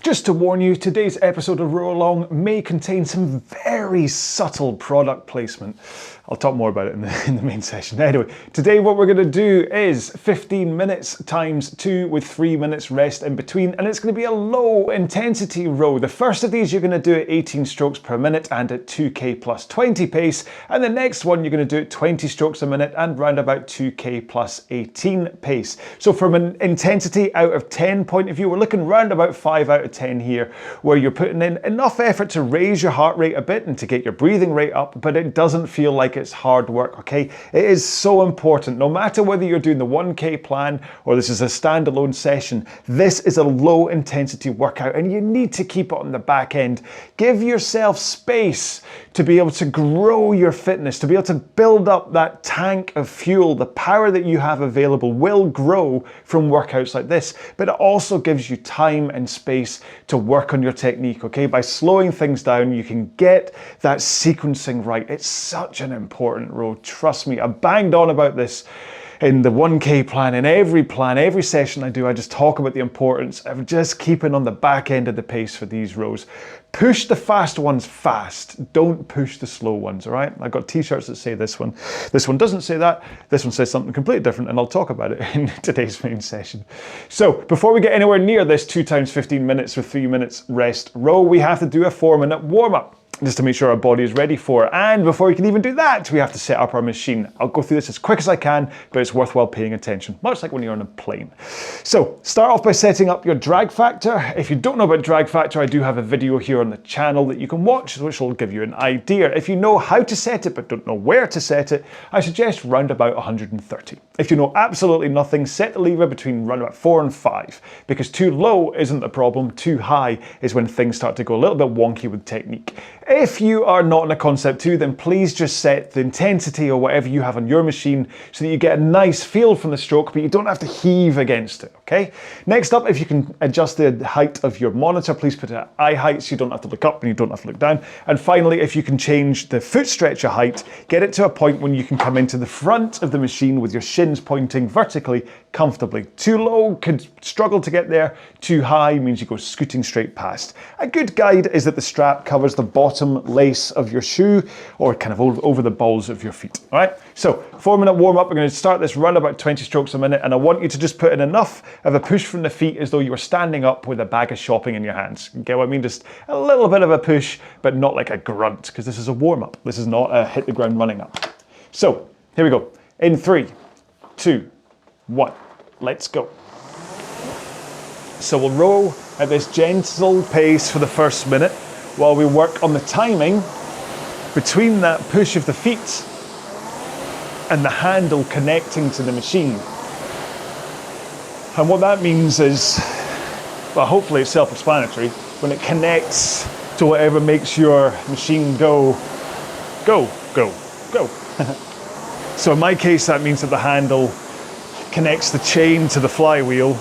Just to warn you, today's episode of RowAlong may contain some very subtle product placement. I'll talk more about it in the main session. Anyway, today what we're going to do is 15 minutes times 2 with 3 minutes rest in between, and it's going to be a low intensity row. The first of these you're going to do at 18 strokes per minute and at 2k plus 20 pace, and the next one you're going to do at 20 strokes a minute and round about 2k plus 18 pace. So from an intensity out of 10 point of view, we're looking round about 5 out of 10 here, where you're putting in enough effort to raise your heart rate a bit and to get your breathing rate up, but it doesn't feel like it's hard work, okay? It is so important. No matter whether you're doing the 1K plan or this is a standalone session, this is a low intensity workout and you need to keep it on the back end. Give yourself space to be able to grow your fitness, to be able to build up that tank of fuel. The power that you have available will grow from workouts like this, but it also gives you time and space to work on your technique, okay? By slowing things down, you can get that sequencing right. It's such an important row. Trust me, I banged on about this in the 1K plan, in every session I do, I just talk about the importance of just keeping on the back end of the pace for these rows. Push the fast ones fast, don't push the slow ones, all right? I've got t-shirts that say this one. This one doesn't say that, this one says something completely different, and I'll talk about it in today's main session. So before we get anywhere near this 2 times 15 minutes with 3 minutes rest row, we have to do a 4-minute warm-up, just to make sure our body is ready for it. And before we can even do that, we have to set up our machine. I'll go through this as quick as I can, but it's worthwhile paying attention, much like when you're on a plane. So start off by setting up your drag factor. If you don't know about drag factor, I do have a video here on the channel that you can watch, which will give you an idea. If you know how to set it, but don't know where to set it, I suggest round about 130. If you know absolutely nothing, set the lever between round about 4 and 5, because too low isn't the problem, too high is when things start to go a little bit wonky with technique. If you are not in a Concept 2, then please just set the intensity or whatever you have on your machine so that you get a nice feel from the stroke, but you don't have to heave against it, okay? Next up, if you can adjust the height of your monitor, please put it at eye height so you don't have to look up and you don't have to look down. And finally, if you can change the foot stretcher height, get it to a point when you can come into the front of the machine with your shins pointing vertically comfortably. Too low, could struggle to get there. Too high means you go scooting straight past. A good guide is that the strap covers the bottom lace of your shoe or kind of over the balls of your feet. All right, so 4-minute warm up. We're going to start this round about 20 strokes a minute, and I want you to just put in enough of a push from the feet as though you were standing up with a bag of shopping in your hands. Get what I mean? Just a little bit of a push, but not like a grunt, because this is a warm up. This is not a hit the ground running up. So here we go. In 3, 2, 1, let's go. So we'll row at this gentle pace for the first minute while we work on the timing between that push of the feet and the handle connecting to the machine. And what that means is, well, hopefully it's self-explanatory, when it connects to whatever makes your machine go, go, go, go. So in my case, that means that the handle connects the chain to the flywheel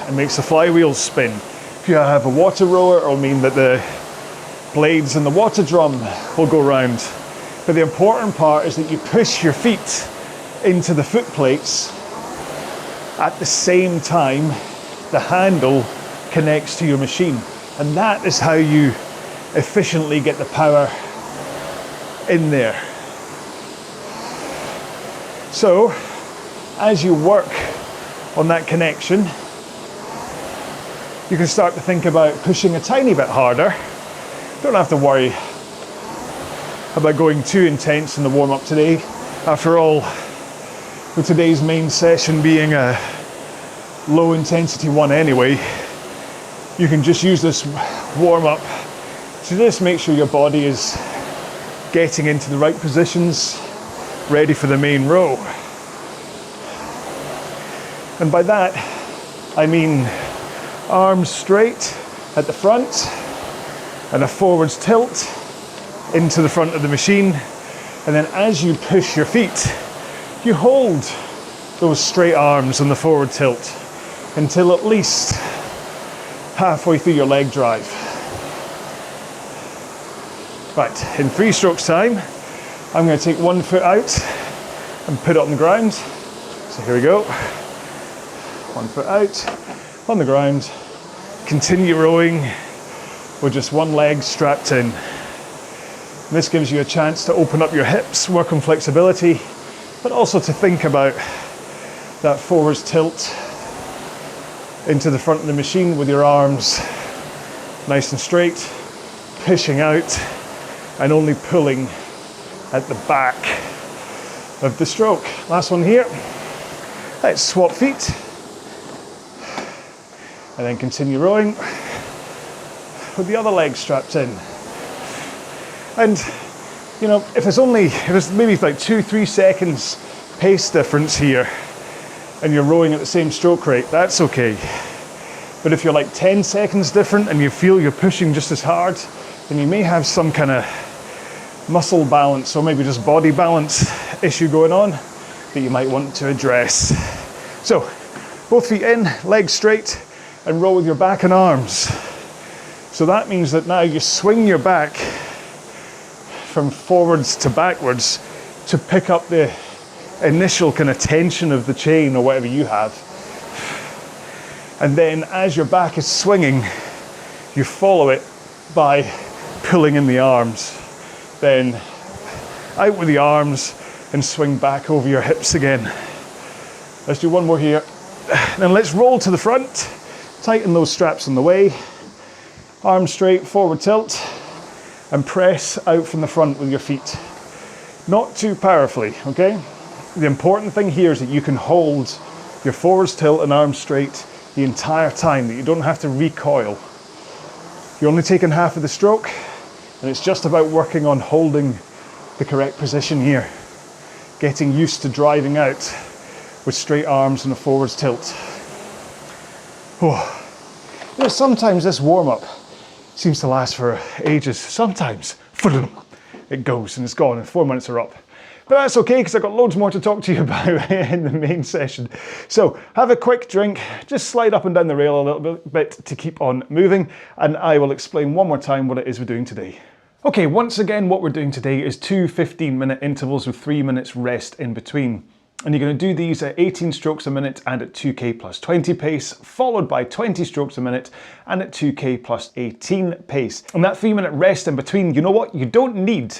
and makes the flywheel spin. If you have a water rower, it'll mean that the blades in the water drum will go round. But the important part is that you push your feet into the foot plates at the same time the handle connects to your machine. And that is how you efficiently get the power in there. So, as you work on that connection, you can start to think about pushing a tiny bit harder. Don't have to worry about going too intense in the warm-up today. After all, with today's main session being a low intensity one anyway, you can just use this warm-up to just make sure your body is getting into the right positions, ready for the main row. And by that, I mean arms straight at the front and a forwards tilt into the front of the machine. And then as you push your feet, you hold those straight arms on the forward tilt until at least halfway through your leg drive. Right, in 3 strokes time, I'm going to take 1 foot out and put it on the ground. So here we go. 1 foot out, on the ground, continue rowing with just one leg strapped in. This gives you a chance to open up your hips, work on flexibility, but also to think about that forwards tilt into the front of the machine with your arms nice and straight, pushing out and only pulling at the back of the stroke. Last one here. Let's swap feet and then continue rowing with the other leg strapped in. And you know, if there's maybe like 2-3 seconds pace difference here and you're rowing at the same stroke rate, that's okay. But if you're like 10 seconds different and you feel you're pushing just as hard, then you may have some kind of muscle balance or maybe just body balance issue going on that you might want to address. So both feet in, legs straight, and row with your back and arms. So that means that now you swing your back from forwards to backwards to pick up the initial kind of tension of the chain or whatever you have. And then as your back is swinging, you follow it by pulling in the arms. Then out with the arms and swing back over your hips again. Let's do one more here. Then let's roll to the front, tighten those straps on the way, arms straight, forward tilt, and press out from the front with your feet. Not too powerfully, okay? The important thing here is that you can hold your forwards tilt and arms straight the entire time, that you don't have to recoil. You're only taking half of the stroke, and it's just about working on holding the correct position here, getting used to driving out with straight arms and a forwards tilt. Oh. You know, sometimes this warm-up seems to last for ages. Sometimes it goes and it's gone and 4 minutes are up. But that's okay, because I've got loads more to talk to you about in the main session. So have a quick drink, just slide up and down the rail a little bit to keep on moving, and I will explain one more time what it is we're doing today. Okay, once again, what we're doing today is 2 15-minute intervals with 3 minutes rest in between. And you're going to do these at 18 strokes a minute and at 2k plus 20 pace, followed by 20 strokes a minute and at 2k plus 18 pace. And that 3-minute rest in between, you know what? You don't need,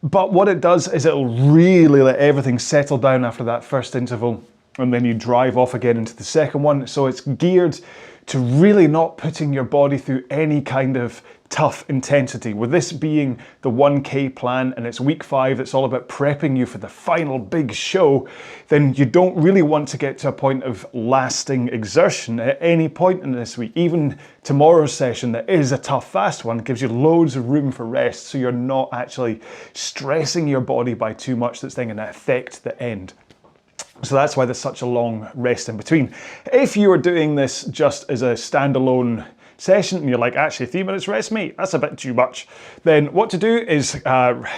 but what it does is it'll really let everything settle down after that first interval, and then you drive off again into the second one. So it's geared to really not putting your body through any kind of tough intensity. With this being the 1K plan and it's week 5, it's all about prepping you for the final big show, then you don't really want to get to a point of lasting exertion at any point in this week. Even tomorrow's session, that is a tough, fast one, gives you loads of room for rest, so you're not actually stressing your body by too much that's then going to affect the end. So that's why there's such a long rest in between. If you are doing this just as a standalone session and you're like, actually 3 minutes rest, mate, that's a bit too much, then what to do is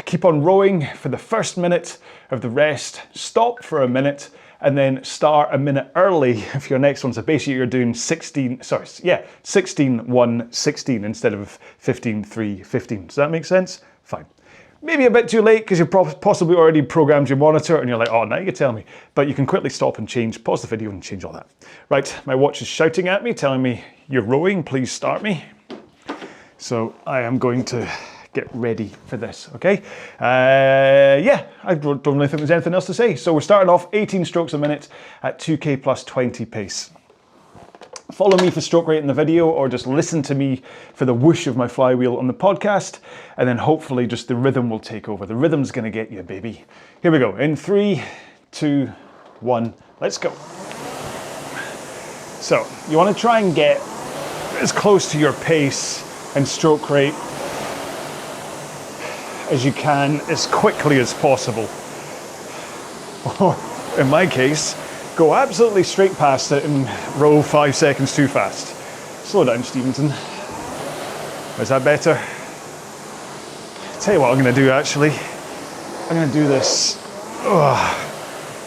keep on rowing for the first minute of the rest, stop for a minute, and then start a minute early for your next one. So basically you're doing 16, 1, 16 instead of 15, 3, 15. Does that make sense? Fine. Maybe a bit too late because you've possibly already programmed your monitor and you're like, oh, now you tell me. But you can quickly stop and change, pause the video and change all that. Right, my watch is shouting at me, telling me, you're rowing, please start me. So I am going to get ready for this, okay? Yeah, I don't really think there's anything else to say. So we're starting off 18 strokes a minute at 2k plus 20 pace. Follow me for stroke rate in the video, or just listen to me for the whoosh of my flywheel on the podcast, and then hopefully just the rhythm will take over. The rhythm's gonna get you, baby. Here we go, in 3, 2, 1, let's go. So, you wanna try and get as close to your pace and stroke rate as you can, as quickly as possible. Or, in my case, go absolutely straight past it and row 5 seconds too fast. Slow down, Stevenson. Is that better? Tell you what I'm gonna do actually. I'm gonna do this,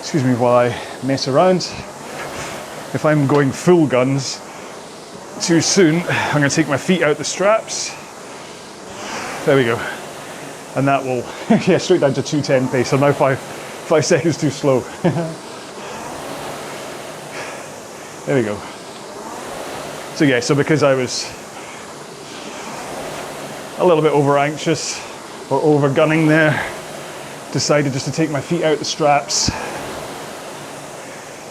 excuse me, while I mess around. If I'm going full guns too soon, I'm gonna take my feet out the straps. There we go. And that will, yeah, straight down to 210 pace. So now 5 seconds too slow. There we go. So yeah, so because I was a little bit over anxious or over gunning there, decided just to take my feet out the straps.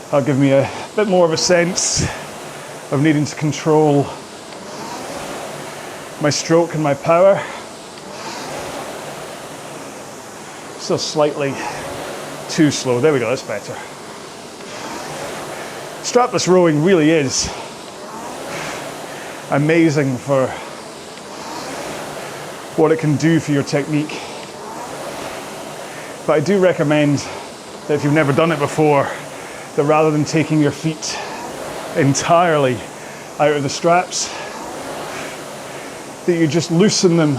That'll give me a bit more of a sense of needing to control my stroke and my power. Still slightly too slow. There we go, that's better. Strapless rowing really is amazing for what it can do for your technique. But I do recommend that if you've never done it before, that rather than taking your feet entirely out of the straps, that you just loosen them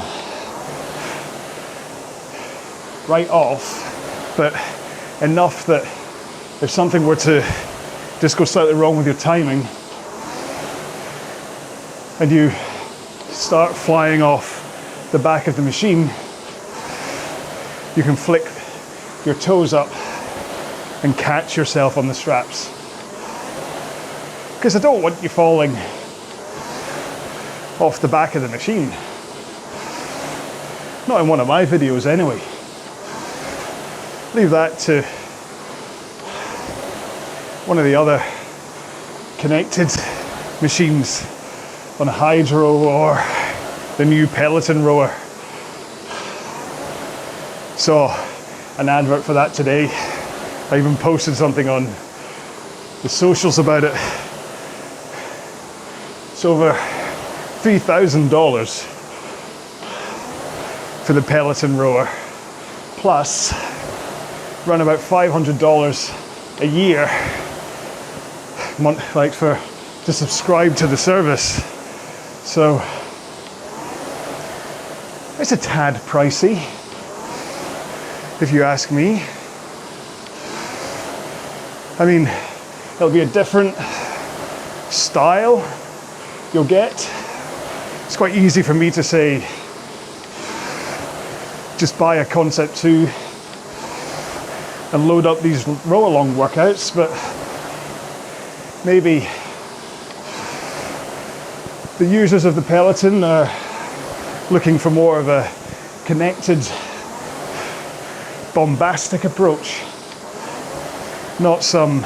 right off, but enough that if something were to just go slightly wrong with your timing and you start flying off the back of the machine, you can flick your toes up and catch yourself on the straps. Because I don't want you falling off the back of the machine. Not in one of my videos anyway. Leave that to one of the other connected machines on a hydro or the new Peloton rower. Saw an advert for that today. I even posted something on the socials about it. It's over $3,000 for the Peloton rower, plus run about $500 a year like to subscribe to the service. So it's a tad pricey, if you ask me. I mean, it'll be a different style you'll get. It's quite easy for me to say, just buy a Concept 2 and load up these RowAlong workouts, but maybe the users of the Peloton are looking for more of a connected, bombastic approach, not some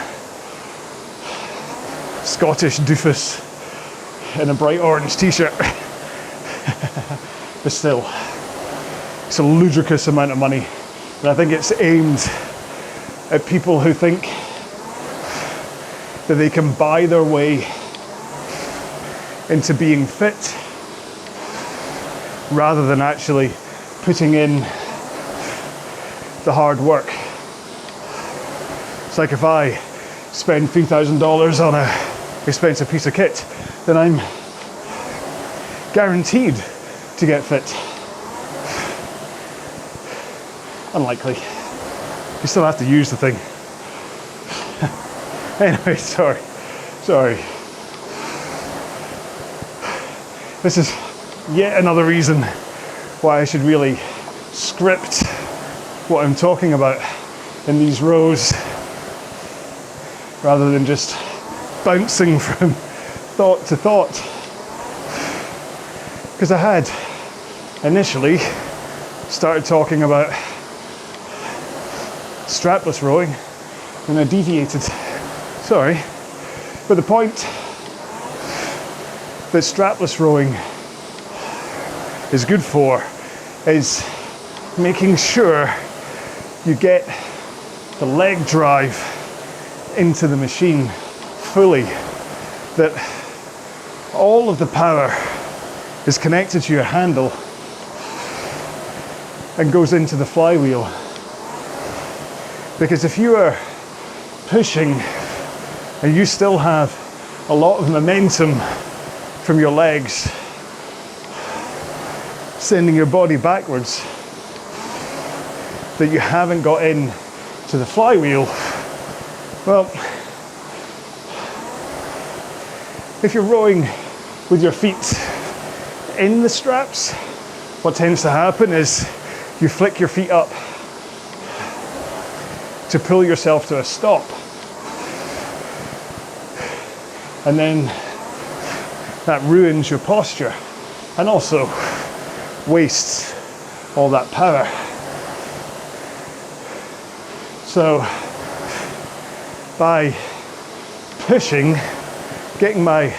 Scottish doofus in a bright orange t-shirt. But still, it's a ludicrous amount of money, and I think it's aimed at people who think that they can buy their way into being fit rather than actually putting in the hard work. It's like if I spend $3,000 on a expensive piece of kit, then I'm guaranteed to get fit. Unlikely. You still have to use the thing. Anyway, sorry. This is yet another reason why I should really script what I'm talking about in these rows, rather than just bouncing from thought to thought. Because I had initially started talking about strapless rowing and I deviated. Sorry. But the point that strapless rowing is good for is making sure you get the leg drive into the machine fully, that all of the power is connected to your handle and goes into the flywheel. Because if you are pushing and you still have a lot of momentum from your legs sending your body backwards, that you haven't got in to the flywheel, well, if you're rowing with your feet in the straps, what tends to happen is you flick your feet up to pull yourself to a stop. And then that ruins your posture and also wastes all that power. So by pushing, getting my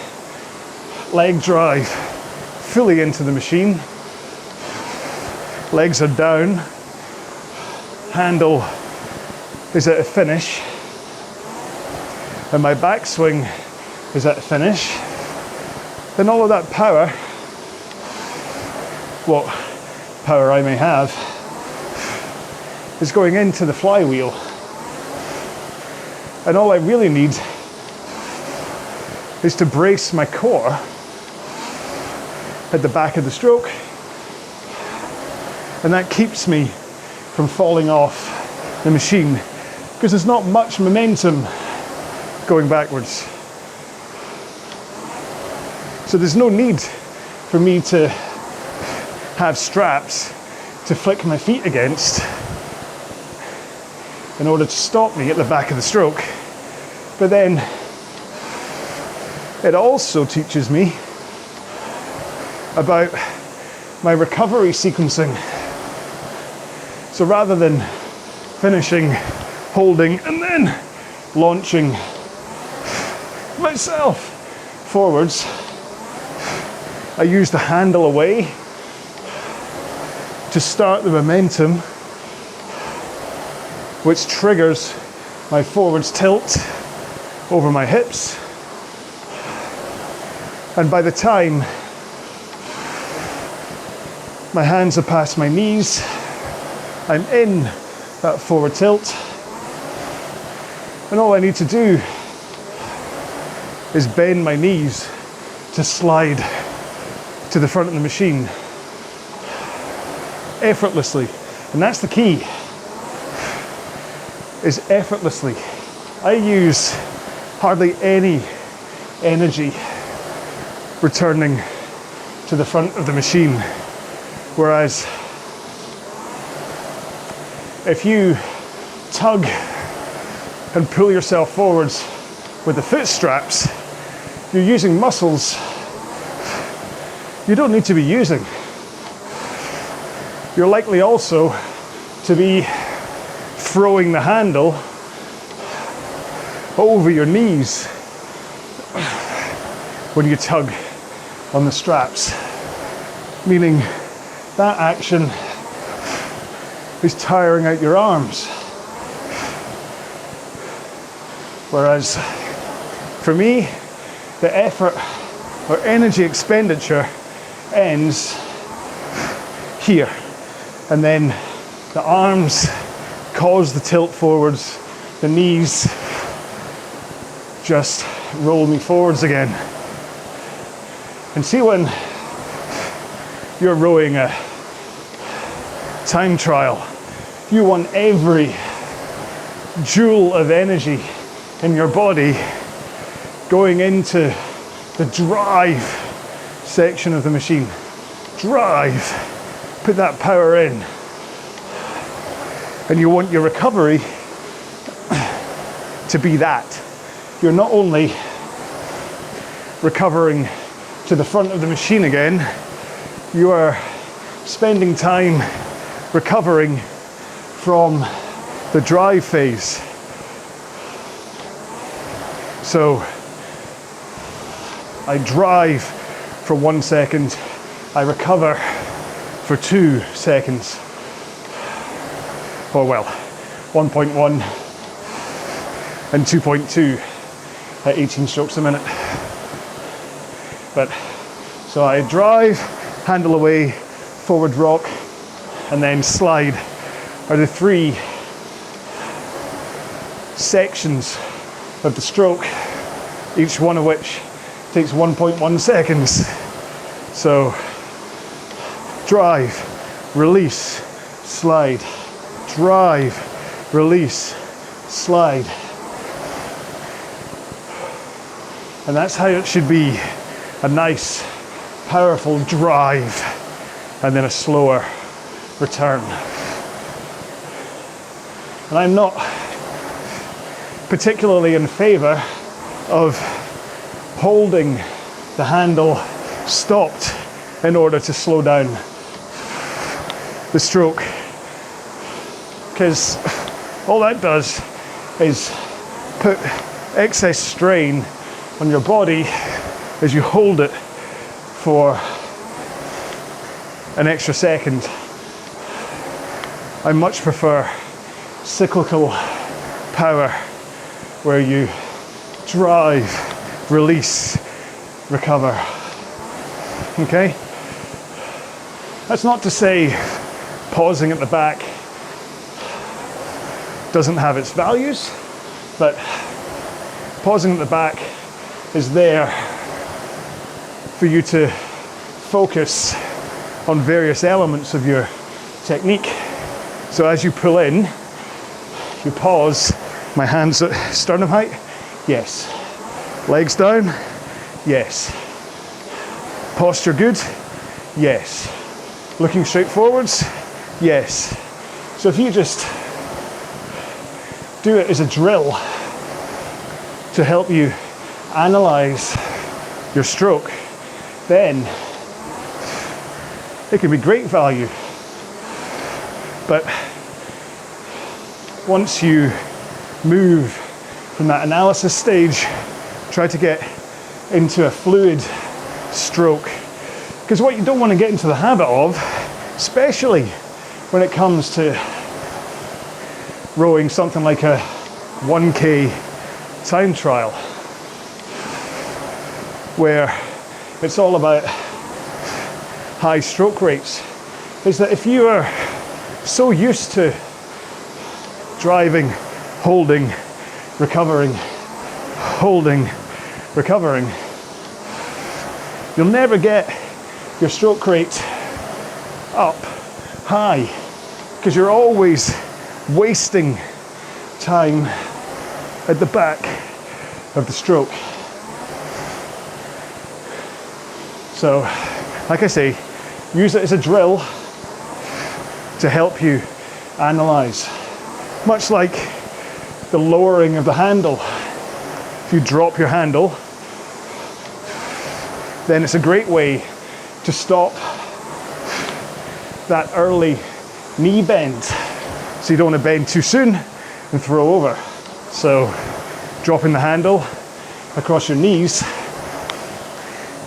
leg drive fully into the machine, legs are down, handle is at a finish, and my backswing is at a finish, then all of that power, what power I may have, is going into the flywheel. And all I really need is to brace my core at the back of the stroke, and that keeps me from falling off the machine because there's not much momentum going backwards. So there's no need for me to have straps to flick my feet against in order to stop me at the back of the stroke. But then it also teaches me about my recovery sequencing. So rather than finishing, holding, and then launching myself forwards, I use the handle away to start the momentum, which triggers my forwards tilt over my hips. And by the time my hands are past my knees, I'm in that forward tilt. And all I need to do is bend my knees to slide to the front of the machine effortlessly. And that's the key, is effortlessly. I use hardly any energy returning to the front of the machine. Whereas if you tug and pull yourself forwards with the foot straps, you're using muscles you don't need to be using. You're likely also to be throwing the handle over your knees when you tug on the straps, meaning that action is tiring out your arms. Whereas for me, the effort or energy expenditure ends here, and then the arms cause the tilt forwards, the knees just roll me forwards again. And see, when you're rowing a time trial, you want every joule of energy in your body going into the drive section of the machine. Drive, put that power in. And you want your recovery to be that. You're not only recovering to the front of the machine again, you are spending time recovering from the drive phase. So I drive for 1 second, I recover for 2 seconds, or well, 1.1 and 2.2 at 18 strokes a minute. But so I drive, handle away, forward rock, and then slide are the 3 sections of the stroke, each one of which takes 1.1 seconds. So drive, release, slide, drive, release, slide. And that's how it should be. A nice, powerful drive, and then a slower return. And I'm not particularly in favor of holding the handle stopped in order to slow down the stroke. Because all that does is put excess strain on your body as you hold it for an extra second. I much prefer cyclical power, where you drive, release, recover. Okay? That's not to say pausing at the back doesn't have its values, but pausing at the back is there for you to focus on various elements of your technique. So as you pull in, you pause. My hands at sternum height, yes. Legs down, yes. Posture good, yes. Looking straight forwards, yes. So if you just do it as a drill to help you analyze your stroke, then it can be great value. But once you move from that analysis stage, try to get into a fluid stroke. Because what you don't want to get into the habit of, especially when it comes to rowing something like a 1K time trial, where it's all about high stroke rates, is that if you are so used to driving, holding, recovering, holding, recovering, you'll never get your stroke rate up high, because you're always wasting time at the back of the stroke. So, like I say, use it as a drill to help you analyze. Much like the lowering of the handle. If you drop your handle, then it's a great way to stop that early knee bend. So you don't want to bend too soon and throw over. So dropping the handle across your knees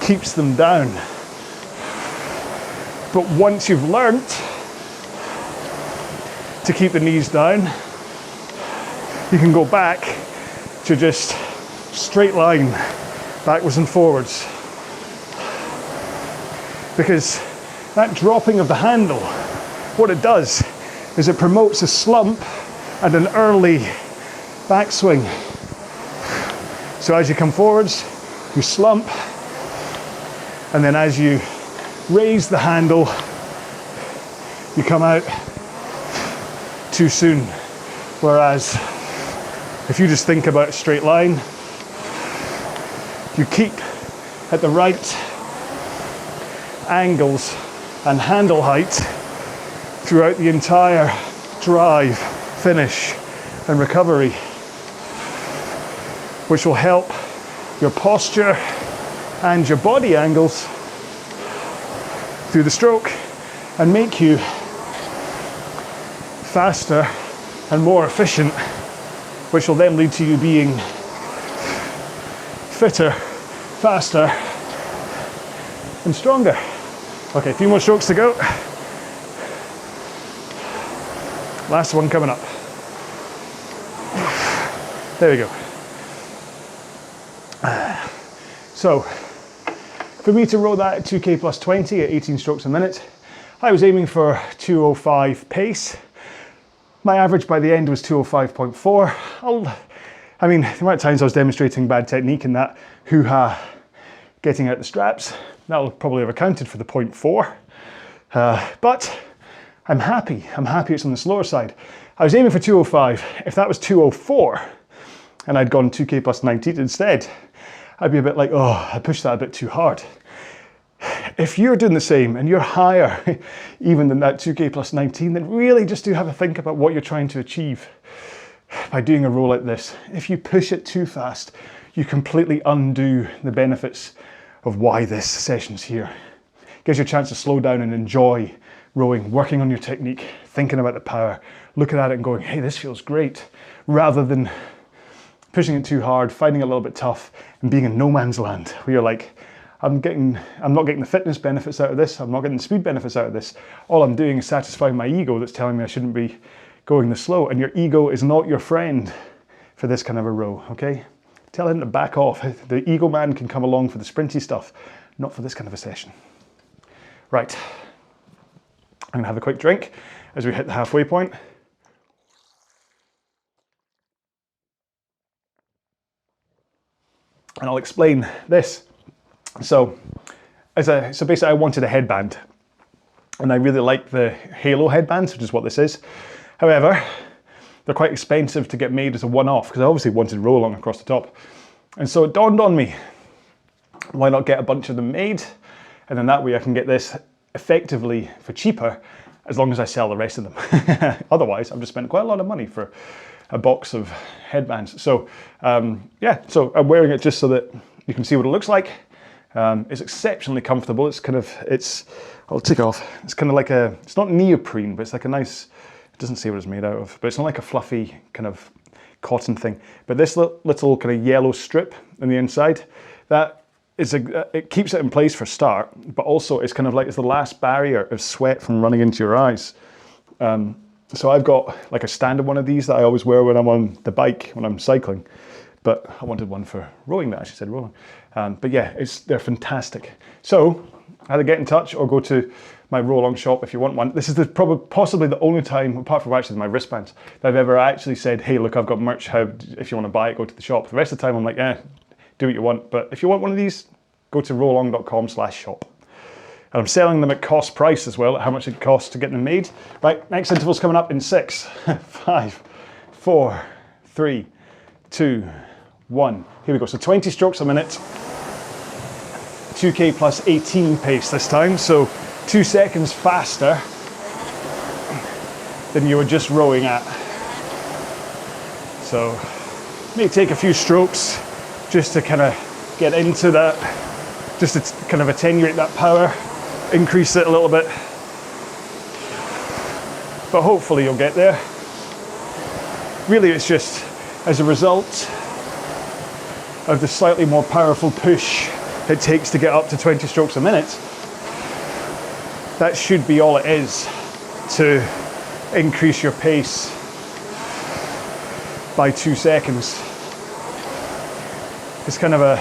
keeps them down. But once you've learnt to keep the knees down, you can go back to just straight line, backwards and forwards. Because that dropping of the handle, what it does is it promotes a slump and an early backswing. So as you come forwards, you slump, and then as you raise the handle, you come out too soon. Whereas if you just think about a straight line, you keep at the right angles and handle height throughout the entire drive, finish and recovery, which will help your posture and your body angles through the stroke and make you faster and more efficient, which will then lead to you being fitter, faster and stronger. Okay, a few more strokes to go. Last one coming up. There we go. So, for me to row that at 2K plus 20 at 18 strokes a minute, I was aiming for 205 pace. My average by the end was 205.4. I mean, the amount of times I was demonstrating bad technique in that hoo-ha getting out the straps, that'll probably have accounted for the 0.4. But I'm happy it's on the slower side. I was aiming for 205. If that was 204 and I'd gone 2K plus 19 instead, I'd be a bit like, oh, I pushed that a bit too hard. If you're doing the same and you're higher even than that 2K plus 19, then really just do have a think about what you're trying to achieve by doing a row like this. If you push it too fast, you completely undo the benefits of why this session's here. It gives you a chance to slow down and enjoy rowing, working on your technique, thinking about the power, looking at it and going, hey, this feels great, rather than pushing it too hard, finding it a little bit tough, and being in no man's land, where you're like, I'm not getting the fitness benefits out of this, I'm not getting the speed benefits out of this. All I'm doing is satisfying my ego that's telling me I shouldn't be going this slow, and your ego is not your friend for this kind of a row, okay? Tell him to back off. The ego man can come along for the sprinty stuff, not for this kind of a session. Right, I'm gonna have a quick drink as we hit the halfway point. And I'll explain this. So basically I wanted a headband, and I really like the Halo headbands, which is what this is. However, they're quite expensive to get made as a one-off, because I obviously wanted RowAlong across the top. And so it dawned on me, why not get a bunch of them made? And then that way I can get this effectively for cheaper, as long as I sell the rest of them. Otherwise, I've just spent quite a lot of money for a box of headbands. So yeah, so I'm wearing it just so that you can see what it looks like. It's exceptionally comfortable. I'll take it off. It's kind of like it's not neoprene, but it's like a nice, it doesn't say what it's made out of, but it's not like a fluffy kind of cotton thing. But this little kind of yellow strip on the inside, it keeps it in place for start, but also it's kind of like it's the last barrier of sweat from running into your eyes. So I've got like a standard one of these that I always wear when I'm on the bike, when I'm cycling. But I wanted one for rowing that actually said rowing. But yeah, they're fantastic. So either get in touch or go to my RowAlong shop if you want one. This is possibly the only time, apart from actually my wristbands, that I've ever actually said, hey, look, I've got merch, if you want to buy it, go to the shop. The rest of the time I'm like, do what you want. But if you want one of these, go to rowalong.com/shop. And I'm selling them at cost price as well, at how much it costs to get them made. Right, next interval's coming up in 6, 5, 4, 3, 2, 1. Here we go, so 20 strokes a minute, 2K plus 18 pace this time, so 2 seconds faster than you were just rowing at. So, may take a few strokes just to kind of get into that, just to kind of attenuate that power, increase it a little bit, but hopefully you'll get there. Really, it's just as a result of the slightly more powerful push it takes to get up to 20 strokes a minute. That should be all it is to increase your pace by 2 seconds. It's kind of a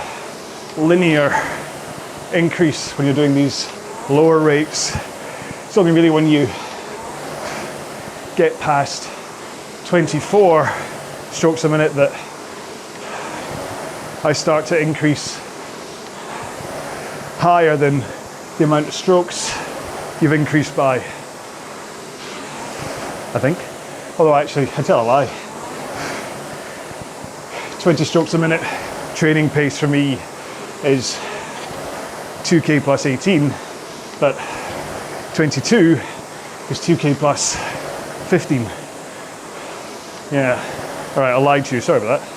linear increase when you're doing these lower rates. It's only really when you get past 24 strokes a minute that I start to increase higher than the amount of strokes you've increased by, I think. Although actually, I tell a lie. 20 strokes a minute training pace for me is 2K plus 18, but 22 is 2K plus 15. Yeah, all right, I lied to you, sorry about that.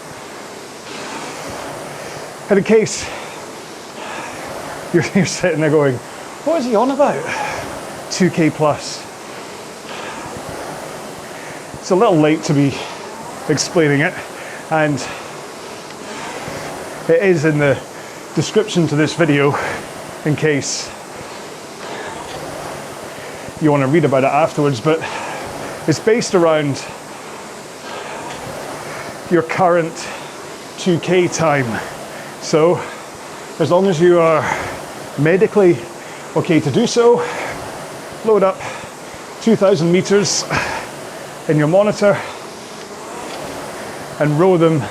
And in case you're sitting there going, what is he on about? 2K plus. It's a little late to be explaining it, and it is in the description to this video in case you want to read about it afterwards, but it's based around your current 2K time. So as long as you are medically okay to do so, load up 2,000 meters in your monitor and row them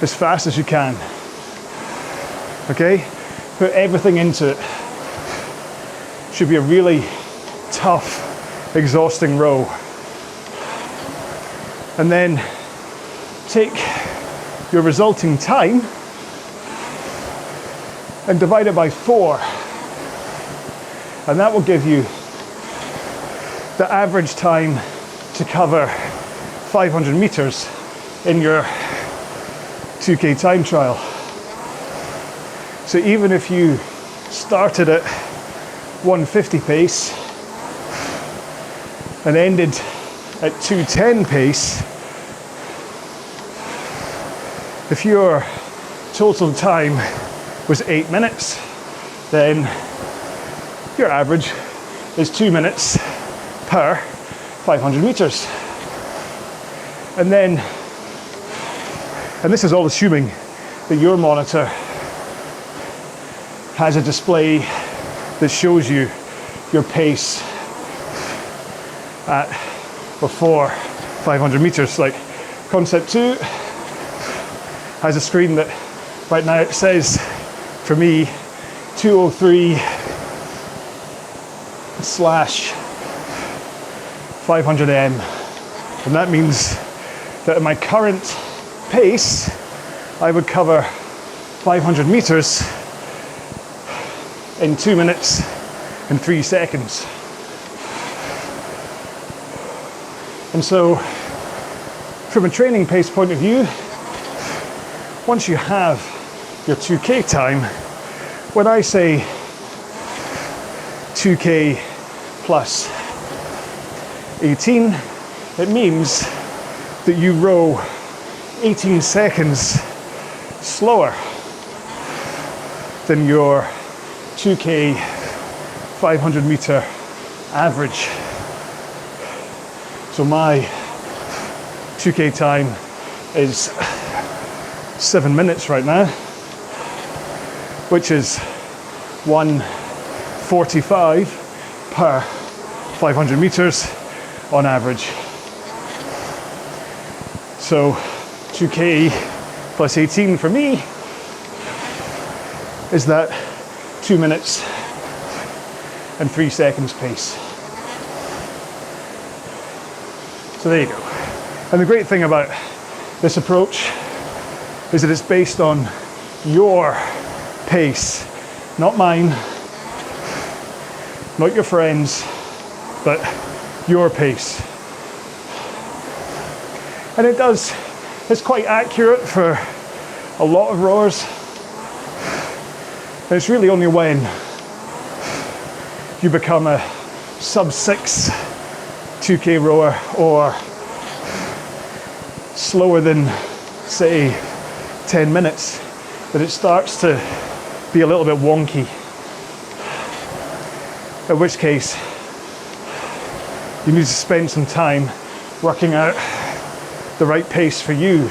as fast as you can. Okay? Put everything into it. Should be a really tough, exhausting row. And then take your resulting time and divide it by 4. And that will give you the average time to cover 500 meters in your 2K time trial. So even if you started at 150 pace and ended at 210 pace, if your total time was 8 minutes, then your average is 2 minutes per 500 meters. And then, and this is all assuming that your monitor has a display that shows you your pace at before 500 meters. Like Concept 2 has a screen that right now it says for me 203/500m, and that means that at my current pace I would cover 500 meters in 2 minutes and 3 seconds. And so from a training pace point of view, once you have your 2K time, when I say 2K plus 18, it means that you row 18 seconds slower than your 2K 500 meter average. So my 2K time is 7 minutes right now, which is 1:45 per 500 meters on average. So 2K plus 18 for me is that 2 minutes and 3 seconds pace. So there you go. And the great thing about this approach is that it's based on your pace, not mine, not your friends, but your pace. And it's quite accurate for a lot of rowers. And it's really only when you become a sub-6 2K rower or slower than, say, 10 minutes that it starts to be a little bit wonky. In which case, you need to spend some time working out the right pace for you.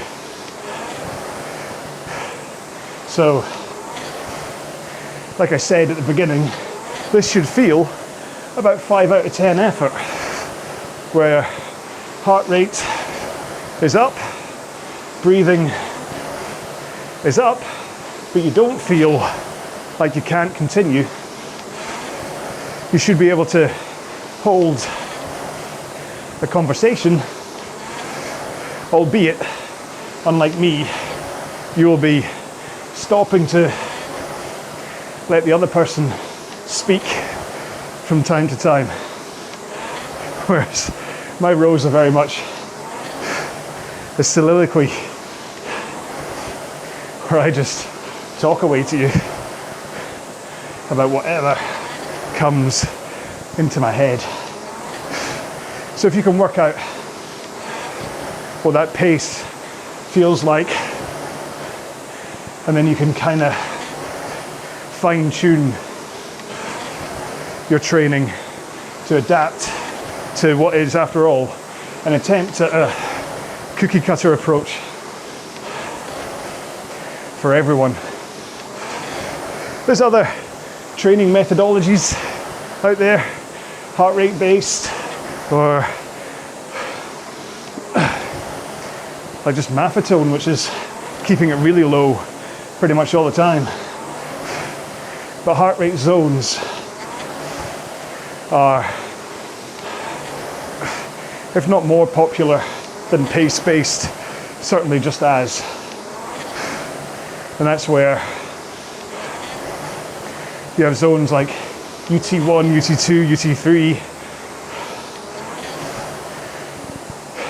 So, like I said at the beginning, this should feel about 5 out of 10 effort, where heart rate is up, breathing is up, but you don't feel like you can't continue. You should be able to hold a conversation, albeit, unlike me, you will be stopping to let the other person speak from time to time. Whereas my rows are very much a soliloquy where I just talk away to you about whatever comes into my head. So if you can work out what that pace feels like, and then you can kind of fine tune your training to adapt to what is, after all, an attempt at a cookie cutter approach for everyone. There's other training methodologies out there, heart rate based, or like just Maffetone, which is keeping it really low pretty much all the time. But heart rate zones are, if not more popular than pace-based, certainly just as. And that's where you have zones like UT1, UT2, UT3,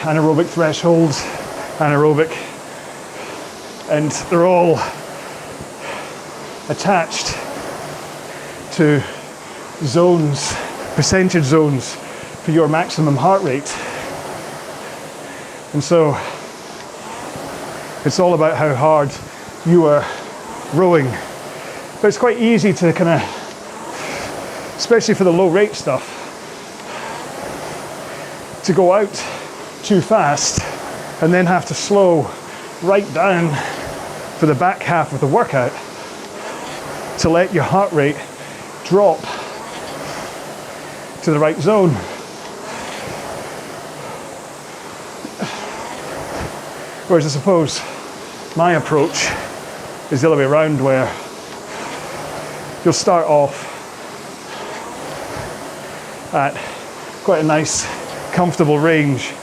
anaerobic thresholds, anaerobic, and they're all attached to zones, percentage zones for your maximum heart rate. And so it's all about how hard you are rowing. But it's quite easy to kind of, especially for the low rate stuff, to go out too fast and then have to slow right down for the back half of the workout to let your heart rate drop to the right zone. Whereas I suppose my approach is the other way around, where you'll start off at quite a nice, comfortable range,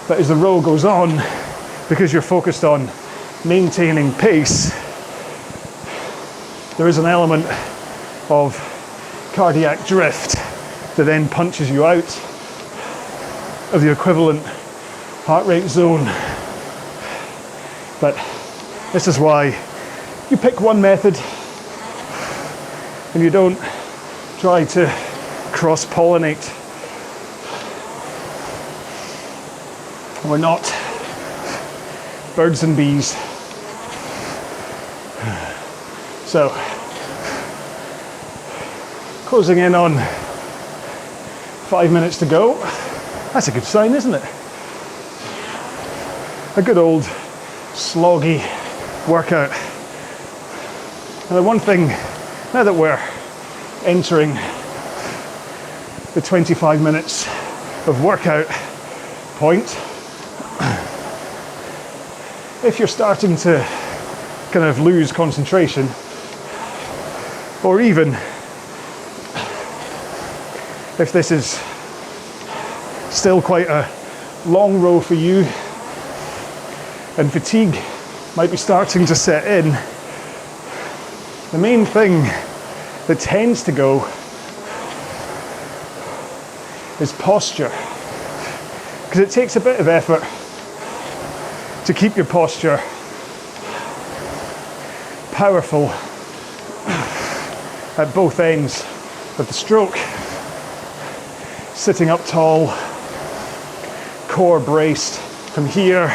but as the row goes on, because you're focused on maintaining pace, there is an element of cardiac drift that then punches you out of the equivalent heart rate zone. But this is why you pick one method and you don't try to cross-pollinate. We're not birds and bees. So, closing in on 5 minutes to go. That's a good sign, isn't it? A good old sloggy workout. Now, the one thing, now that we're entering the 25 minutes of workout point, if you're starting to kind of lose concentration, or even if this is still quite a long row for you and fatigue might be starting to set in, the main thing that tends to go is posture, because it takes a bit of effort to keep your posture powerful at both ends of the stroke. Sitting up tall, core braced from here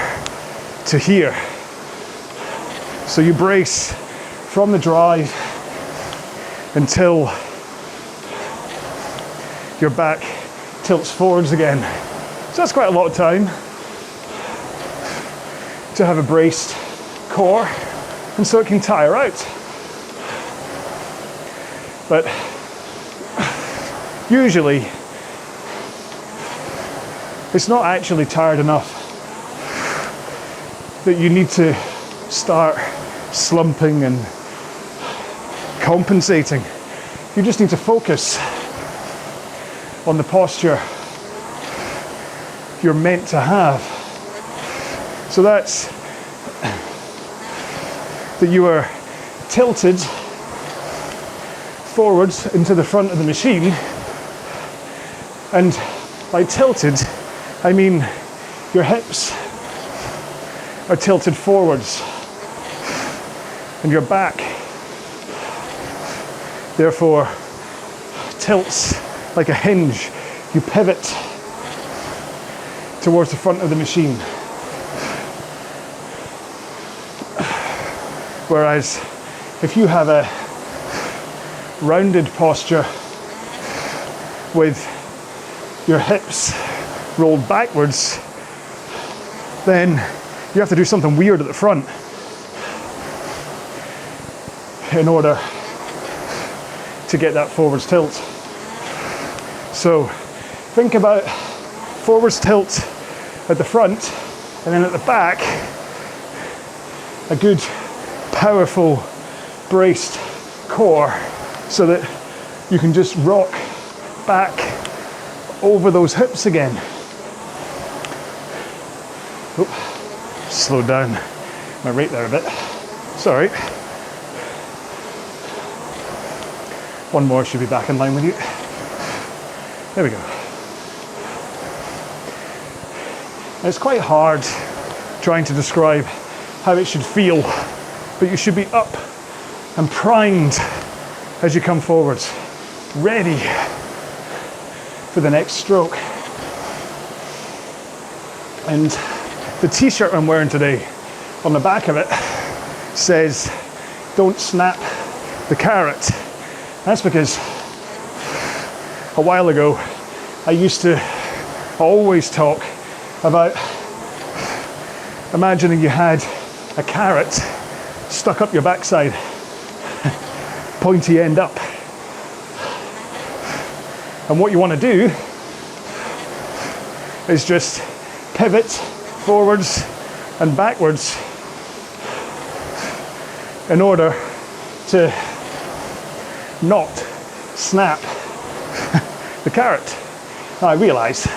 to here. So you brace from the drive until your back tilts forwards again. So that's quite a lot of time to have a braced core, and so it can tire out. But usually it's not actually tired enough that you need to start slumping and compensating. You just need to focus on the posture you're meant to have. So that's that you are tilted forwards into the front of the machine, and by tilted I mean your hips are tilted forwards and your back therefore tilts like a hinge. You pivot towards the front of the machine. Whereas if you have a rounded posture with your hips rolled backwards, then you have to do something weird at the front in order to get that forwards tilt. So think about forwards tilt at the front, and then at the back a good powerful braced core so that you can just rock back over those hips again. Oh, slowed down my rate there a bit. Sorry. One more should be back in line with you. There we go. It's quite hard trying to describe how it should feel, but you should be up and primed as you come forwards, ready for the next stroke. And the t-shirt I'm wearing today, on the back of it says, "Don't snap the carrot." That's because a while ago I used to always talk about imagining you had a carrot stuck up your backside, pointy end up. And what you want to do is just pivot forwards and backwards in order to not snap the carrot. Now, I realise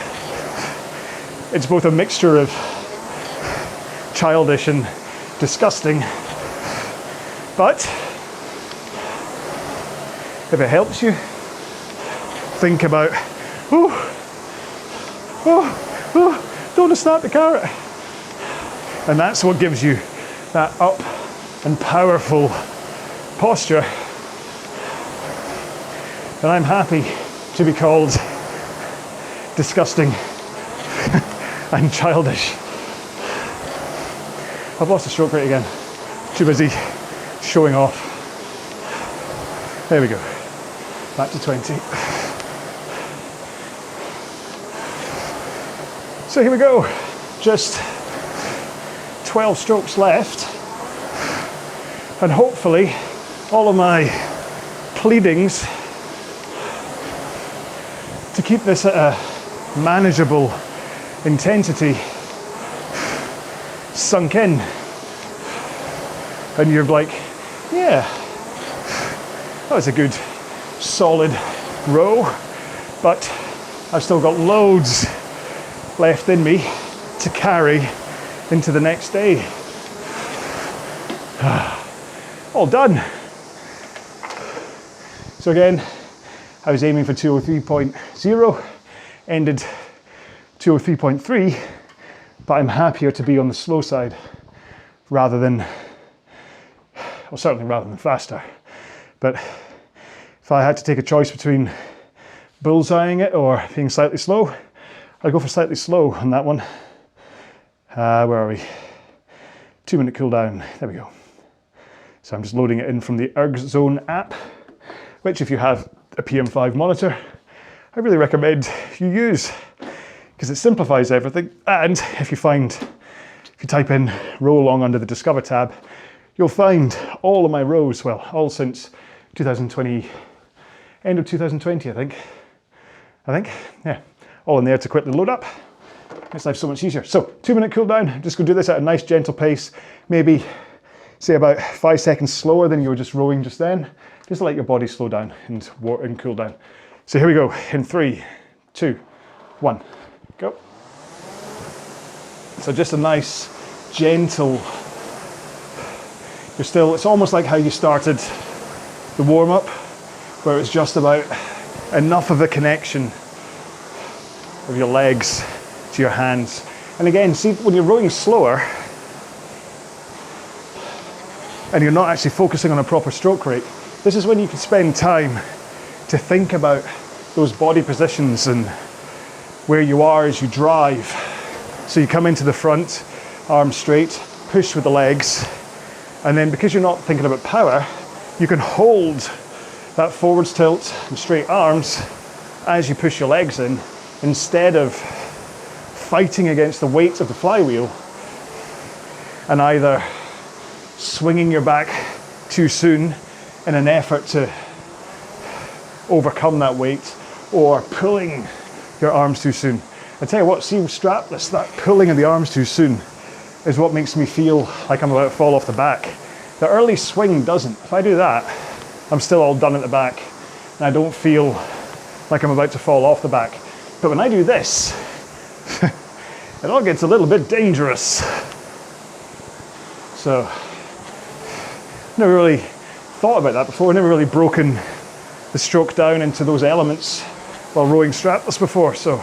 it's both a mixture of childish and disgusting, but if it helps you think about, don't snap the carrot, and that's what gives you that up and powerful posture, then I'm happy to be called disgusting and childish. I've lost the stroke rate again. Too busy showing off. There we go. Back to 20. So here we go. Just 12 strokes left. And hopefully all of my pleadings to keep this at a manageable intensity sunk in, and you're like, yeah, that was a good solid row, but I've still got loads left in me to carry into the next day. All done. So again, I was aiming for 203.0, ended 203.3, but I'm happier to be on the slow side rather than, well, certainly rather than faster. But if I had to take a choice between bullseyeing it or being slightly slow, I'd go for slightly slow on that one. Where are we? 2 minute cooldown, there we go. So I'm just loading it in from the Ergzone app, which if you have a PM5 monitor, I really recommend you use, because it simplifies everything. And if you type in RowAlong under the Discover tab, you'll find all of my rows, well, all since 2020, end of 2020, I think, yeah, all in there to quickly load up. Makes life so much easier. So 2 minute cooldown, I'm just gonna do this at a nice gentle pace, maybe say about 5 seconds slower than you were just rowing just then, just to let your body slow down and cool down. So here we go, in 3, 2, 1, go. So just a nice, gentle, it's almost like how you started the warm-up, where it's just about enough of a connection of your legs to your hands. And again, see, when you're rowing slower, and you're not actually focusing on a proper stroke rate, this is when you can spend time to think about those body positions and where you are as you drive. So you come into the front, arms straight, push with the legs, and then because you're not thinking about power, you can hold that forwards tilt and straight arms as you push your legs in, instead of fighting against the weight of the flywheel and either swinging your back too soon in an effort to overcome that weight, or pulling your arms too soon. I tell you what, see, strapless, that pulling of the arms too soon is what makes me feel like I'm about to fall off the back. The early swing doesn't. If I do that, I'm still all done at the back and I don't feel like I'm about to fall off the back. But when I do this, it all gets a little bit dangerous. So, never really thought about that before, never really broken the stroke down into those elements while rowing strapless before. So,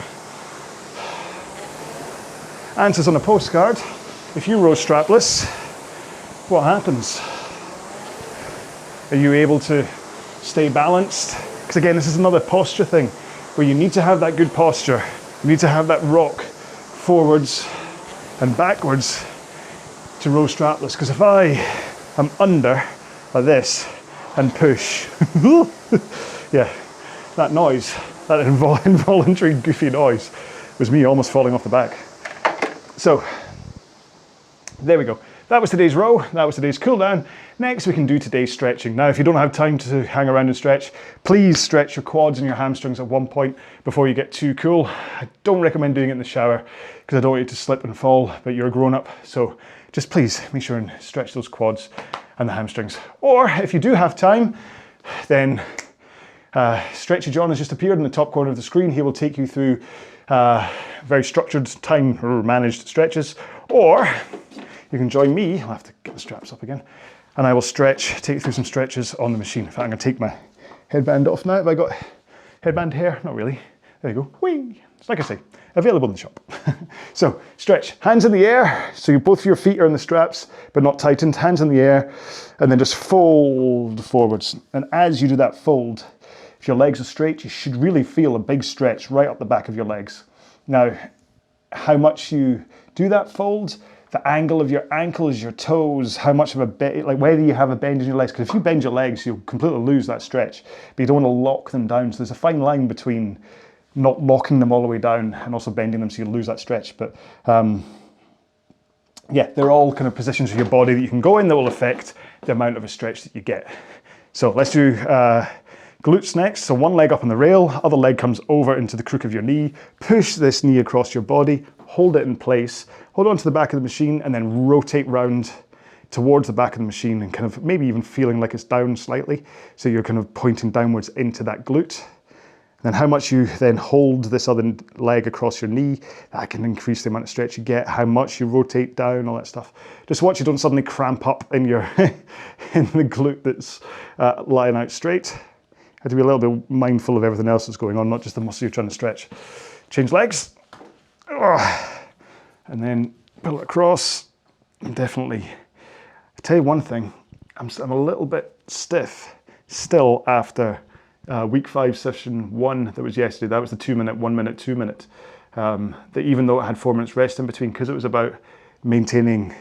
answers on a postcard. If you row strapless, what happens? Are you able to stay balanced? Because again, this is another posture thing where you need to have that good posture. You need to have that rock forwards and backwards to row strapless. Because if I am under like this and push, yeah, that noise, that involuntary goofy noise was me almost falling off the back. So there we go. That was today's row, that was today's cool down. Next we can do today's stretching. Now if you don't have time to hang around and stretch, please stretch your quads and your hamstrings at one point before you get too cool. I don't recommend doing it in the shower because I don't want you to slip and fall, but you're a grown up, so just please make sure and stretch those quads and the hamstrings. Or if you do have time, then Stretchy John has just appeared in the top corner of the screen. He will take you through very structured, time managed stretches, or you can join me. I'll have to get the straps up again, and I will take you through some stretches on the machine. In fact, I'm going to take my headband off now. Have I got headband hair? Not really. There you go. Whee! It's like I say, available in the shop. So stretch, hands in the air. So both your feet are in the straps, but not tightened. Hands in the air, and then just fold forwards. And as you do that fold, if your legs are straight, you should really feel a big stretch right up the back of your legs. Now, how much you do that fold, the angle of your ankles, your toes, how much of a bend, like whether you have a bend in your legs, because if you bend your legs, you'll completely lose that stretch, but you don't want to lock them down. So there's a fine line between not locking them all the way down and also bending them so you lose that stretch. But yeah, they're all kind of positions of your body that you can go in that will affect the amount of a stretch that you get. So let's do glutes next. So one leg up on the rail, other leg comes over into the crook of your knee. Push this knee across your body, hold it in place, hold on to the back of the machine, and then rotate round towards the back of the machine and kind of maybe even feeling like it's down slightly. So you're kind of pointing downwards into that glute. And then how much you then hold this other leg across your knee, that can increase the amount of stretch you get, how much you rotate down, all that stuff. Just watch you don't suddenly cramp up in your in the glute that's lying out straight. Have to be a little bit mindful of everything else that's going on, not just the muscle you're trying to stretch. Change legs. And then pull it across. And definitely, I'll tell you one thing, I'm a little bit stiff still after week 5 session 1 that was yesterday. That was the 2 minute, 1 minute, 2 minute. That even though it had 4 minutes rest in between, because it was about maintaining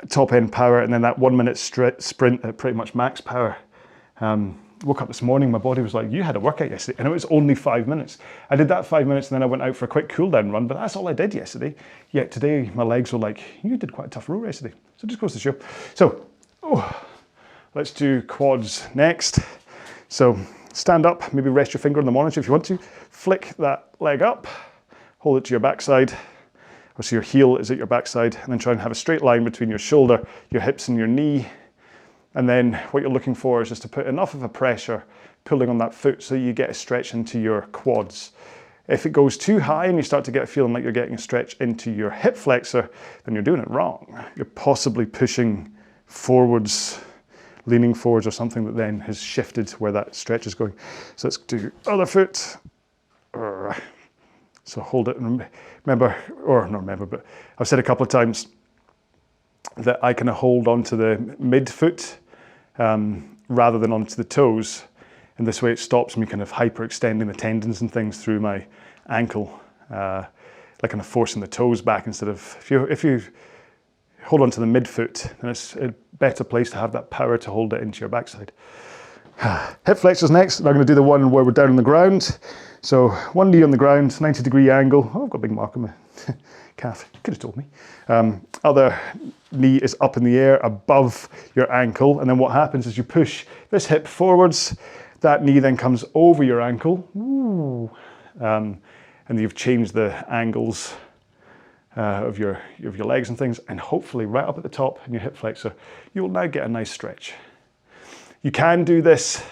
top end power and then that 1 minute sprint at pretty much max power. Woke up this morning, my body was like, you had a workout yesterday, and it was only 5 minutes. I did that 5 minutes and then I went out for a quick cool down run, but that's all I did yesterday. Yet today my legs were like, you did quite a tough row yesterday. So it just goes to show. So, let's do quads next. So stand up, maybe rest your finger on the monitor if you want to. Flick that leg up, hold it to your backside. So your heel is at your backside, and then try and have a straight line between your shoulder, your hips and your knee. And then what you're looking for is just to put enough of a pressure pulling on that foot so you get a stretch into your quads. If it goes too high and you start to get a feeling like you're getting a stretch into your hip flexor, then you're doing it wrong. You're possibly pushing forwards, leaning forwards or something that then has shifted where that stretch is going. So let's do other foot. So hold it and remember, or not remember, but I've said a couple of times that I kind of hold onto the midfoot rather than onto the toes. And this way it stops me kind of hyperextending the tendons and things through my ankle, like kind of forcing the toes back instead of, if you hold onto the midfoot, then it's a better place to have that power to hold it into your backside. Hip flexors next. I'm going to do the one where we're down on the ground. So one knee on the ground, 90-degree angle. Oh, I've got a big mark on my calf. You could have told me. Other knee is up in the air above your ankle. And then what happens is you push this hip forwards. That knee then comes over your ankle. Ooh. And you've changed the angles of your legs and things. And hopefully right up at the top in your hip flexor, you'll now get a nice stretch. You can do this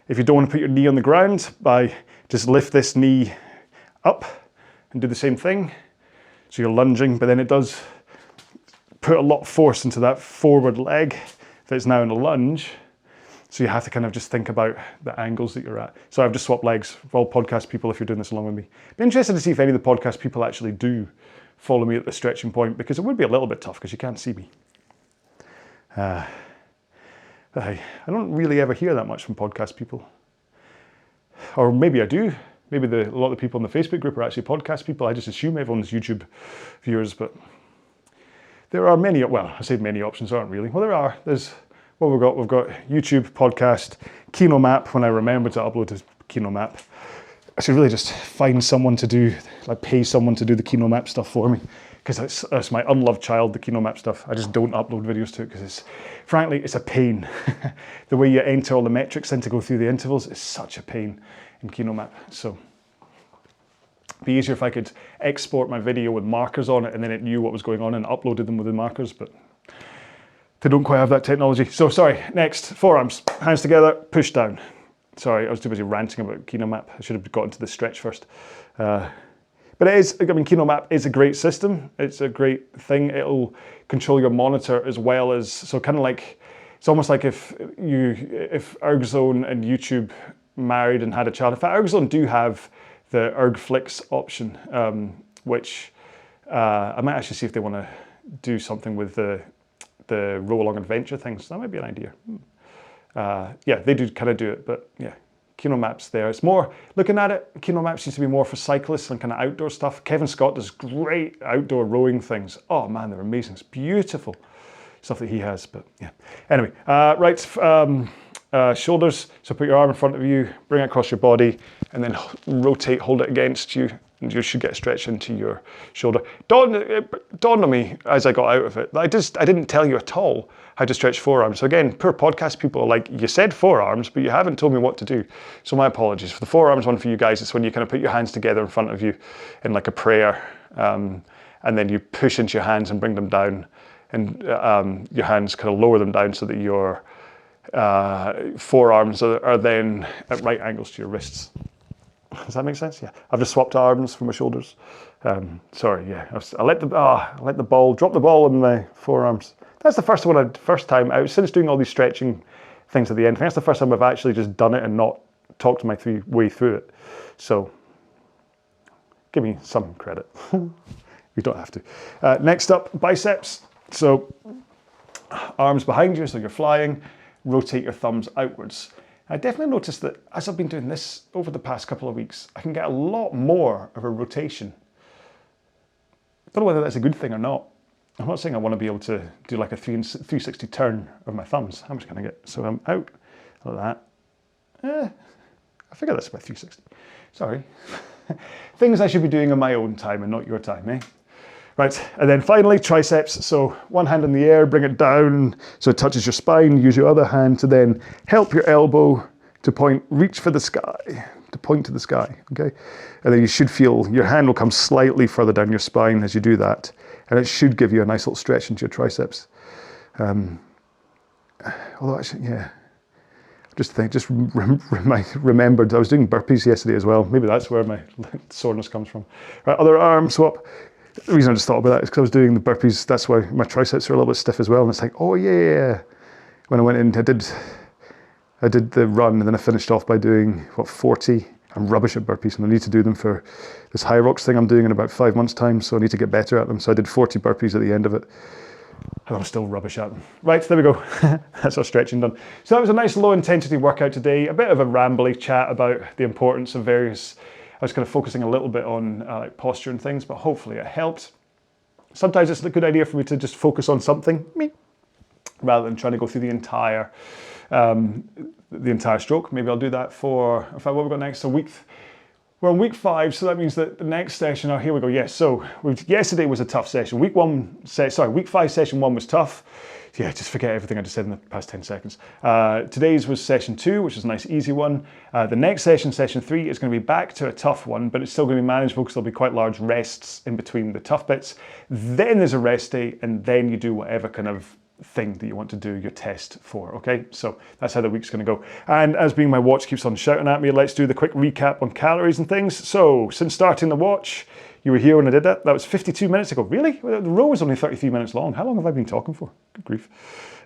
if you don't want to put your knee on the ground by just lift this knee up and do the same thing. So you're lunging, but then it does put a lot of force into that forward leg that's now in a lunge. So you have to kind of just think about the angles that you're at. So I've just swapped legs for all podcast people if you're doing this along with me. Be interested to see if any of the podcast people actually do follow me at the stretching point, because it would be a little bit tough because you can't see me. I don't really ever hear that much from podcast people. Or maybe I do. Maybe a lot of the people in the Facebook group are actually podcast people. I just assume everyone's YouTube viewers, but there are many, well, I say many options aren't really. Well, there are. There's what we've got YouTube, podcast, Kino Map, when I remember to upload to Kino Map. I should really just find someone to do, like pay someone to do the Kino Map stuff for me, because that's my unloved child, the Kino Map stuff. I just don't upload videos to it because frankly, it's a pain. The way you enter all the metrics in to go through the intervals is such a pain in Kino Map. So it'd be easier if I could export my video with markers on it and then it knew what was going on and uploaded them with the markers, but they don't quite have that technology. So sorry, next, forearms, hands together, push down. Sorry, I was too busy ranting about Kino Map. I should have gotten to the stretch first. But it is, I mean, Kino Map is a great system. It's a great thing. It'll control your monitor as well as, so kind of like, it's almost like if Ergzone and YouTube married and had a child. In fact, Ergzone do have the Ergflix option, which I might actually see if they want to do something with the RowAlong adventure things. That might be an idea. Yeah, they do kind of do it, but yeah, Kino Map's there. It's more, looking at it, Kino Map seems to be more for cyclists and kind of outdoor stuff. Kevin Scott does great outdoor rowing things. Oh man, they're amazing. It's beautiful stuff that he has, but yeah. Anyway, right, shoulders. So put your arm in front of you, bring it across your body, and then rotate, hold it against you, and you should get a stretch into your shoulder. It dawned on me as I got out of it, I didn't tell you at all how to stretch forearms. So again, poor podcast people are like, you said forearms, but you haven't told me what to do. So my apologies. For the forearms one for you guys, it's when you kind of put your hands together in front of you in like a prayer, and then you push into your hands and bring them down, and your hands kind of lower them down so that your forearms are then at right angles to your wrists. Does that make sense? Yeah. I've just swapped arms for my shoulders. Sorry, yeah. I let the ball, drop the ball in my forearms. That's the first time out, since doing all these stretching things at the end. I think that's the first time I've actually just done it and not talked my way through it. So give me some credit. You don't have to. Next up, biceps. So arms behind you, so you're flying. Rotate your thumbs outwards. I definitely noticed that as I've been doing this over the past couple of weeks, I can get a lot more of a rotation. I don't know whether that's a good thing or not. I'm not saying I want to be able to do like a 360 turn of my thumbs. How much can I get? So I'm out like that. I figure that's about 360. Sorry. Things I should be doing in my own time and not your time, eh? Right, and then finally triceps. So one hand in the air, bring it down so it touches your spine. Use your other hand to then help your elbow to point, reach for the sky, to point to the sky, okay? And then you should feel your hand will come slightly further down your spine as you do that. And it should give you a nice little stretch into your triceps. Although actually, yeah. Remembered, I was doing burpees yesterday as well. Maybe that's where my soreness comes from. Right, other arm swap. The reason I just thought about that is because I was doing the burpees. That's why my triceps are a little bit stiff as well. And it's like, oh yeah. When I went in, I did the run and then I finished off by doing, 40? I'm rubbish at burpees and I need to do them for this high rocks thing I'm doing in about 5 months' time. So I need to get better at them. So I did 40 burpees at the end of it. And I'm still rubbish at them. Right, there we go. That's our stretching done. So that was a nice low intensity workout today. A bit of a rambly chat about the importance of various, I was kind of focusing a little bit on like posture and things, but hopefully it helped. Sometimes it's a good idea for me to just focus on something, rather than trying to go through the entire stroke. Maybe I'll do that for, in fact, what we've got next, we're on week 5, so that means that the next session, oh, here we go, yes. So yesterday was a tough session. Week 5 session 1 was tough. Yeah, just forget everything I just said in the past 10 seconds. Today's was session 2, which was a nice easy one. The next session, session 3, is going to be back to a tough one, but it's still going to be manageable because there'll be quite large rests in between the tough bits. Then there's a rest day, and then you do whatever kind of thing that you want to do your test for, okay? So that's how the week's going to go. And as being my watch keeps on shouting at me, let's do the quick recap on calories and things. So since starting the watch, you were here when I did that. That was 52 minutes ago. Really? The row was only 33 minutes long. How long have I been talking for? Good grief.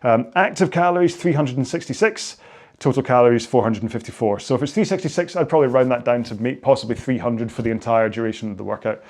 Active calories, 366. Total calories 454. So if it's 366, I'd probably round that down to possibly 300 for the entire duration of the workout,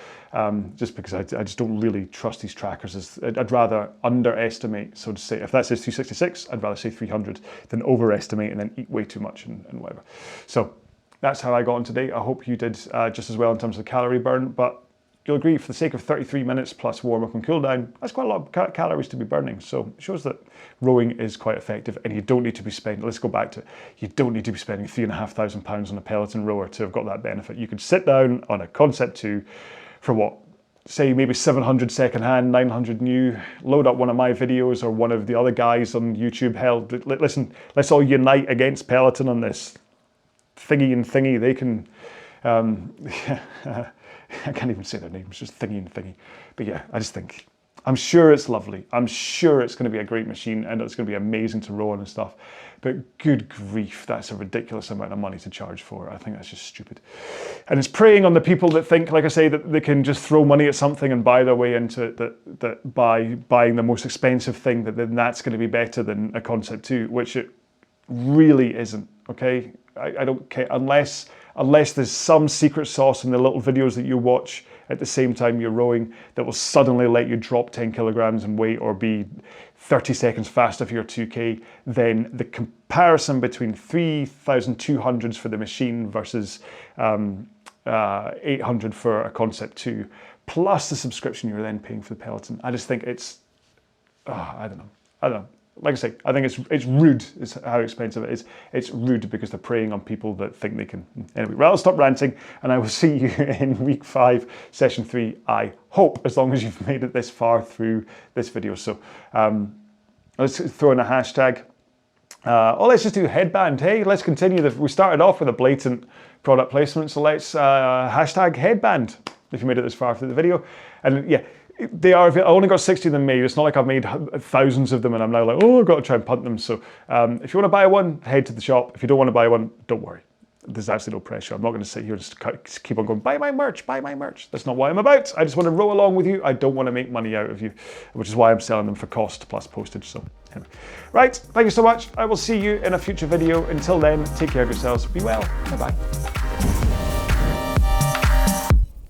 just because I just don't really trust these trackers. I'd rather underestimate, so to say. If that says 366, I'd rather say 300 than overestimate and then eat way too much and whatever. So that's how I got on today. I hope you did just as well in terms of calorie burn, but you'll agree, for the sake of 33 minutes plus warm up and cool down, that's quite a lot of calories to be burning. So it shows that rowing is quite effective, and you don't need to be spending, let's go back to it, you don't need to be spending £3,500 on a Peloton rower to have got that benefit. You could sit down on a Concept 2 for what, say maybe 700 secondhand, 900 new, load up one of my videos or one of the other guys on YouTube. Hell, listen, let's all unite against Peloton on this thingy. They can, I can't even say their names, just thingy and thingy. But yeah, I just think, I'm sure it's lovely. I'm sure it's going to be a great machine and it's going to be amazing to row on and stuff. But good grief, that's a ridiculous amount of money to charge for. I think that's just stupid. And it's preying on the people that think, like I say, that they can just throw money at something and buy their way into it, that by buying the most expensive thing, that then that's going to be better than a Concept 2, which it really isn't, okay? I don't care, unless there's some secret sauce in the little videos that you watch at the same time you're rowing that will suddenly let you drop 10 kilograms in weight or be 30 seconds faster for your 2K, then the comparison between 3,200s for the machine versus 800 for a Concept 2, plus the subscription you're then paying for the Peloton, I just think it's, I don't know. Like I say, I think it's rude is how expensive it is. It's rude because they're preying on people that think they can. Anyway, well, I'll stop ranting and I will see you in week 5, session 3, I hope, as long as you've made it this far through this video. So let's throw in a hashtag. Let's just do headband, hey? Let's continue. We started off with a blatant product placement, so let's hashtag headband if you made it this far through the video. And yeah, I only got 60 of them made. It's not like I've made thousands of them and I'm now like, oh, I've got to try and punt them. So if you want to buy one, head to the shop. If you don't want to buy one, don't worry. There's absolutely no pressure. I'm not going to sit here and just keep on going, buy my merch, buy my merch. That's not what I'm about. I just want to row along with you. I don't want to make money out of you, which is why I'm selling them for cost plus postage. So anyway. Right, thank you so much. I will see you in a future video. Until then, take care of yourselves. Be well. Bye-bye.